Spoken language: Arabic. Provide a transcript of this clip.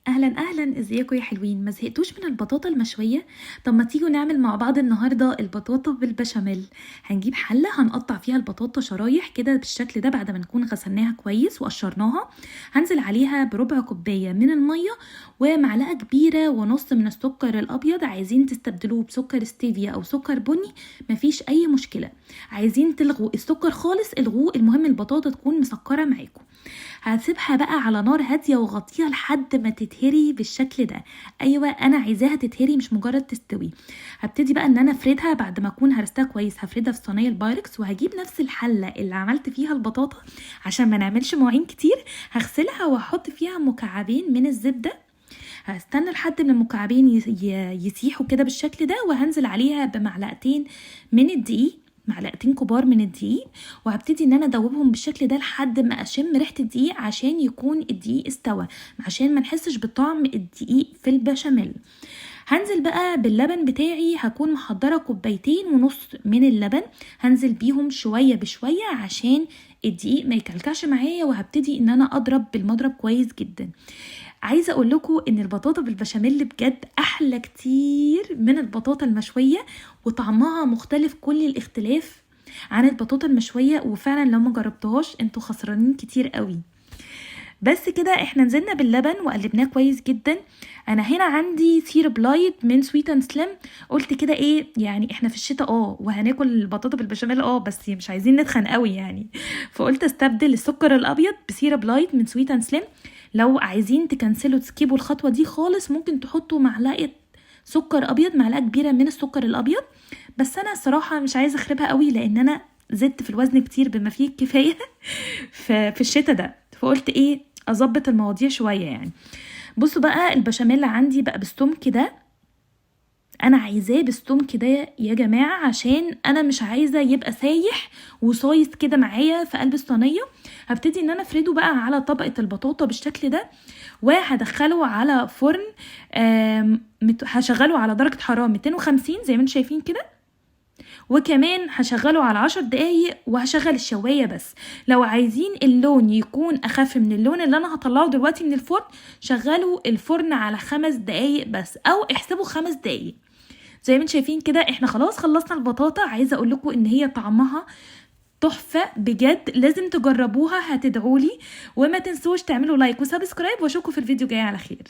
اهلا اهلا، ازيكم يا حلوين؟ ما زهقتوش من البطاطا المشويه؟ طب ما تيجوا نعمل مع بعض النهارده البطاطا بالبشاميل. هنجيب حله هنقطع فيها البطاطا شرايح كده بالشكل ده بعد ما نكون غسلناها كويس وقشرناها. هنزل عليها بربع كوبايه من الميه ومعلقه كبيره ونص من السكر الابيض. عايزين تستبدلوه بسكر ستيفيا او سكر بني مفيش اي مشكله. عايزين تلغوا السكر خالص الغوه، المهم البطاطا تكون مسكره معاكم. هسيبها بقى على نار هاديه وغطيها لحد ما تتهري بالشكل ده. ايوه انا عايزاها تتهري مش مجرد تستوي. هبتدي بقى ان انا افردها بعد ما اكون هرستها كويس. هفردها في صينيه البايركس وهجيب نفس الحله اللي عملت فيها البطاطا عشان ما نعملش مواعين كتير. هغسلها واحط فيها مكعبين من الزبده. هستنى لحد ما المكعبين يسيحوا كده بالشكل ده، وهنزل عليها بمعلقتين من الدقيق، معلقتين كبار من الدقيق. وهبتدي ان انا ادوبهم بالشكل ده لحد ما اشم ريحه الدقيق عشان يكون الدقيق استوى، عشان ما نحسش بطعم الدقيق في البشاميل. هنزل بقى باللبن بتاعي، هكون محضره كوبايتين ونص من اللبن. هنزل بيهم شويه بشويه عشان الدقيق ما يكلكعش معايا، وهبتدي ان انا اضرب بالمضرب كويس جدا. عايزه اقول لكم ان البطاطا بالبشاميل بجد احلى كتير من البطاطا المشويه، وطعمها مختلف كل الاختلاف عن البطاطا المشويه. وفعلا لو ما جربتهاش انتوا خسرانين كتير قوي. بس كده احنا نزلنا باللبن وقلبناه كويس جدا. انا هنا عندي سيرب لايت من سويت اند سليم. قلت كده ايه يعني، احنا في الشتاء وهناكل البطاطا بالبشاميل بس مش عايزين نتخن قوي يعني. فقلت استبدل السكر الابيض بسيرب لايت من سويت اند سليم. لو عايزين تكنسلوا تسكيبوا الخطوه دي خالص ممكن تحطوا معلقه سكر ابيض، معلقه كبيره من السكر الابيض. بس انا الصراحه مش عايزه اخربها قوي لان انا زدت في الوزن كتير بما فيه الكفايه في الشتاء ده. فقلت ايه اظبط المواضيع شويه يعني. بصوا بقى البشاميل عندي بقى بالسمك ده. انا عايزاه بالسمك ده يا جماعه، عشان انا مش عايزه يبقى سايح وصايص كده معايا في قلب الصينيه. هبتدي ان انا افرده بقى على طبقه البطاطا بالشكل ده، وهدخله على فرن. هشغله على درجه حراره 250 زي ما انتم شايفين كده، وكمان هشغله على 10 دقايق وهشغل الشواية بس. لو عايزين اللون يكون اخف من اللون اللي انا هطلعه دلوقتي من الفرن، شغلوا الفرن على 5 دقايق بس، او احسبوا 5 دقايق. زي ما انتم شايفين كده احنا خلاص خلصنا البطاطا. عايزة اقول لكم ان هي طعمها تحفة بجد، لازم تجربوها هتدعولي. وما تنسوش تعملوا لايك وسبسكرايب، واشوفكم في الفيديو جاي على خير.